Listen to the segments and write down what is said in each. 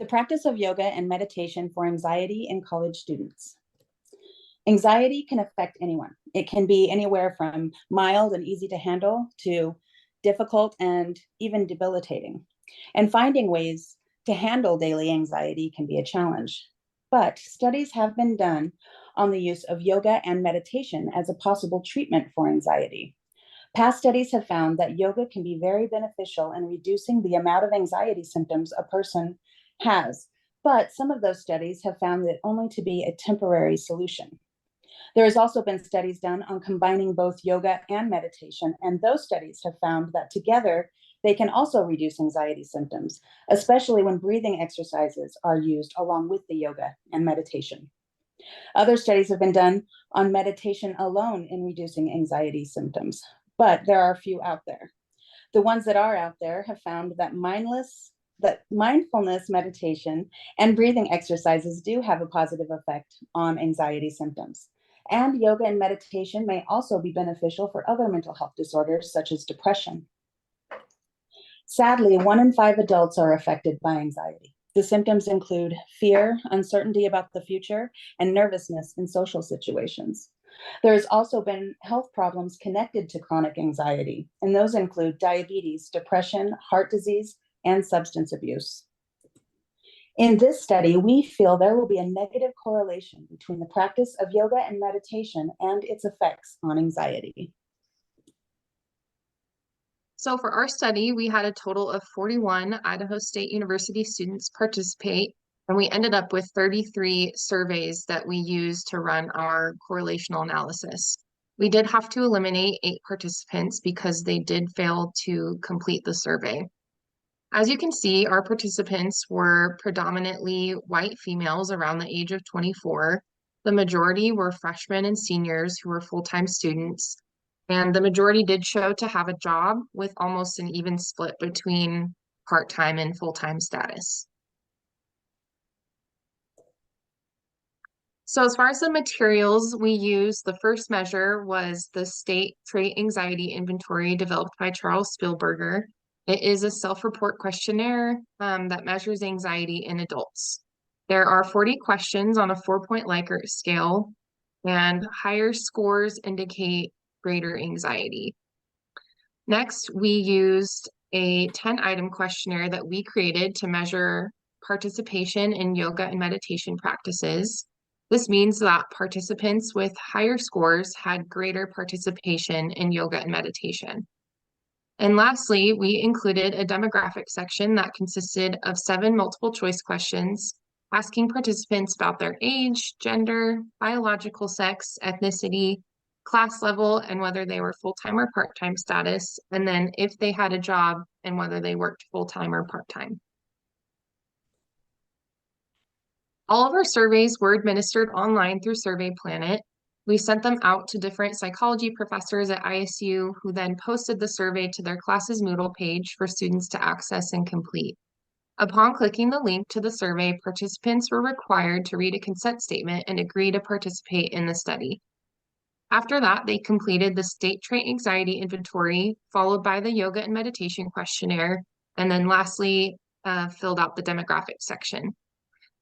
The practice of yoga and meditation for anxiety in college students. Anxiety can affect anyone. It can be anywhere from mild and easy to handle to difficult and even debilitating. And finding ways to handle daily anxiety can be a challenge. But studies have been done on the use of yoga and meditation as a possible treatment for anxiety. Past studies have found that yoga can be very beneficial in reducing the amount of anxiety symptoms a person has, but some of those studies have found it only to be a temporary solution. There has also been studies done on combining both yoga and meditation, and those studies have found that together they can also reduce anxiety symptoms, especially when breathing exercises are used along with the yoga and meditation. Other studies have been done on meditation alone in reducing anxiety symptoms, but there are a few out there. The ones that are out there have found that mindfulness meditation and breathing exercises do have a positive effect on anxiety symptoms. And yoga and meditation may also be beneficial for other mental health disorders, such as depression. Sadly, 1 in 5 adults are affected by anxiety. The symptoms include fear, uncertainty about the future, and nervousness in social situations. There has also been health problems connected to chronic anxiety, and those include diabetes, depression, heart disease, and substance abuse. In this study, we feel there will be a negative correlation between the practice of yoga and meditation and its effects on anxiety. So for our study, we had a total of 41 Idaho State University students participate, and we ended up with 33 surveys that we used to run our correlational analysis. We did have to eliminate 8 participants because they did fail to complete the survey. As you can see, our participants were predominantly white females around the age of 24. The majority were freshmen and seniors who were full-time students, and the majority did show to have a job with almost an even split between part-time and full-time status. So as far as the materials we used, the first measure was the State Trait Anxiety Inventory developed by Charles Spielberger. It is a self-report questionnaire that measures anxiety in adults. There are 40 questions on a 4-point Likert scale, and higher scores indicate greater anxiety. Next, we used a 10-item questionnaire that we created to measure participation in yoga and meditation practices. This means that participants with higher scores had greater participation in yoga and meditation. And lastly, we included a demographic section that consisted of 7 multiple choice questions, asking participants about their age, gender, biological sex, ethnicity, class level, and whether they were full-time or part-time status, and then if they had a job and whether they worked full-time or part-time. All of our surveys were administered online through Survey Planet. We sent them out to different psychology professors at ISU who then posted the survey to their class's Moodle page for students to access and complete. Upon clicking the link to the survey, participants were required to read a consent statement and agree to participate in the study. After that, they completed the State Trait Anxiety Inventory, followed by the Yoga and Meditation questionnaire, and then lastly, filled out the demographic section.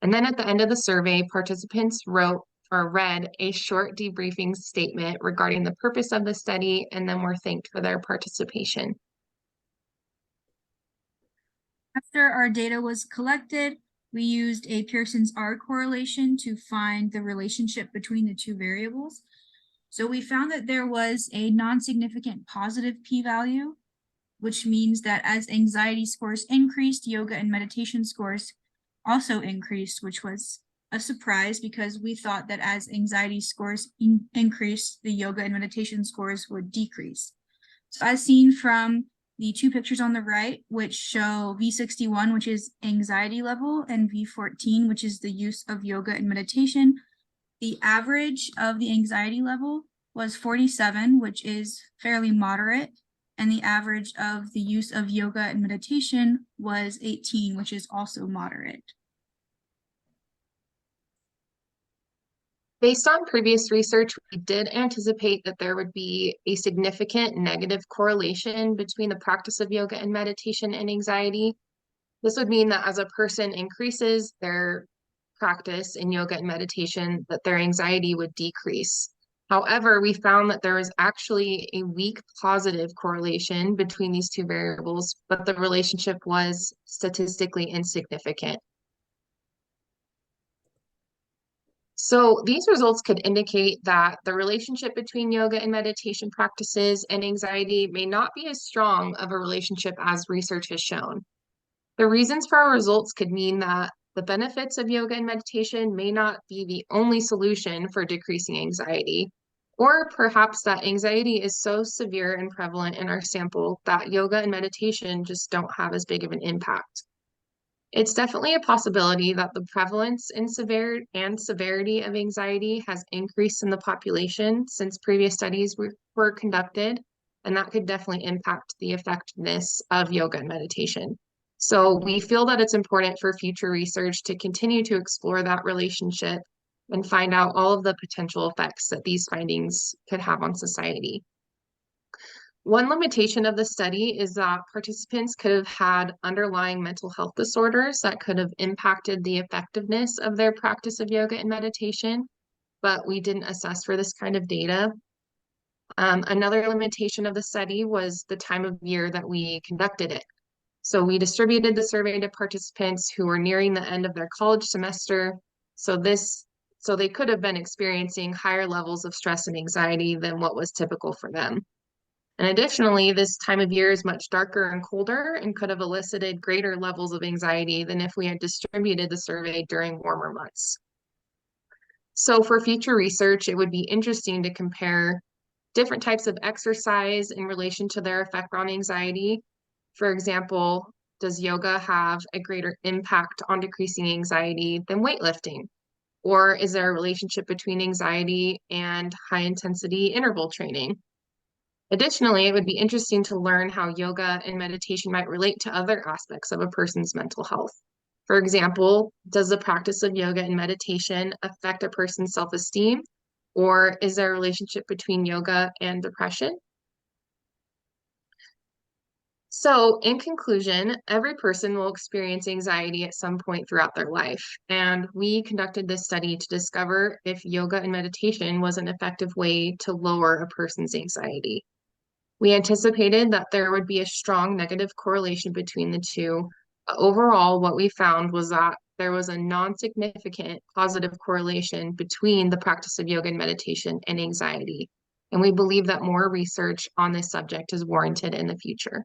And then at the end of the survey, participants wrote or read a short debriefing statement regarding the purpose of the study, and then were thanked for their participation. After our data was collected, we used a Pearson's R correlation to find the relationship between the two variables. So we found that there was a non-significant positive p-value, which means that as anxiety scores increased, yoga and meditation scores also increased, which was a surprise because we thought that as anxiety scores increased, the yoga and meditation scores would decrease. So as seen from the 2 pictures on the right, which show V61, which is anxiety level, and V14, which is the use of yoga and meditation, the average of the anxiety level was 47, which is fairly moderate, and the average of the use of yoga and meditation was 18, which is also moderate. Based on previous research, we did anticipate that there would be a significant negative correlation between the practice of yoga and meditation and anxiety. This would mean that as a person increases their practice in yoga and meditation, that their anxiety would decrease. However, we found that there was actually a weak positive correlation between these two variables, but the relationship was statistically insignificant. So these results could indicate that the relationship between yoga and meditation practices and anxiety may not be as strong of a relationship as research has shown. The reasons for our results could mean that the benefits of yoga and meditation may not be the only solution for decreasing anxiety, or perhaps that anxiety is so severe and prevalent in our sample that yoga and meditation just don't have as big of an impact. It's definitely a possibility that the prevalence and severity of anxiety has increased in the population since previous studies were conducted, and that could definitely impact the effectiveness of yoga and meditation. So we feel that it's important for future research to continue to explore that relationship and find out all of the potential effects that these findings could have on society. One limitation of the study is that participants could have had underlying mental health disorders that could have impacted the effectiveness of their practice of yoga and meditation, but we didn't assess for this kind of data. Another limitation of the study was the time of year that we conducted it. So we distributed the survey to participants who were nearing the end of their college semester. So they could have been experiencing higher levels of stress and anxiety than what was typical for them. And additionally, this time of year is much darker and colder and could have elicited greater levels of anxiety than if we had distributed the survey during warmer months. So for future research, it would be interesting to compare different types of exercise in relation to their effect on anxiety. For example, does yoga have a greater impact on decreasing anxiety than weightlifting? Or is there a relationship between anxiety and high intensity interval training? Additionally, it would be interesting to learn how yoga and meditation might relate to other aspects of a person's mental health. For example, does the practice of yoga and meditation affect a person's self-esteem? Or is there a relationship between yoga and depression? So, in conclusion, every person will experience anxiety at some point throughout their life. And we conducted this study to discover if yoga and meditation was an effective way to lower a person's anxiety. We anticipated that there would be a strong negative correlation between the two. Overall, what we found was that there was a non-significant positive correlation between the practice of yoga and meditation and anxiety. And we believe that more research on this subject is warranted in the future.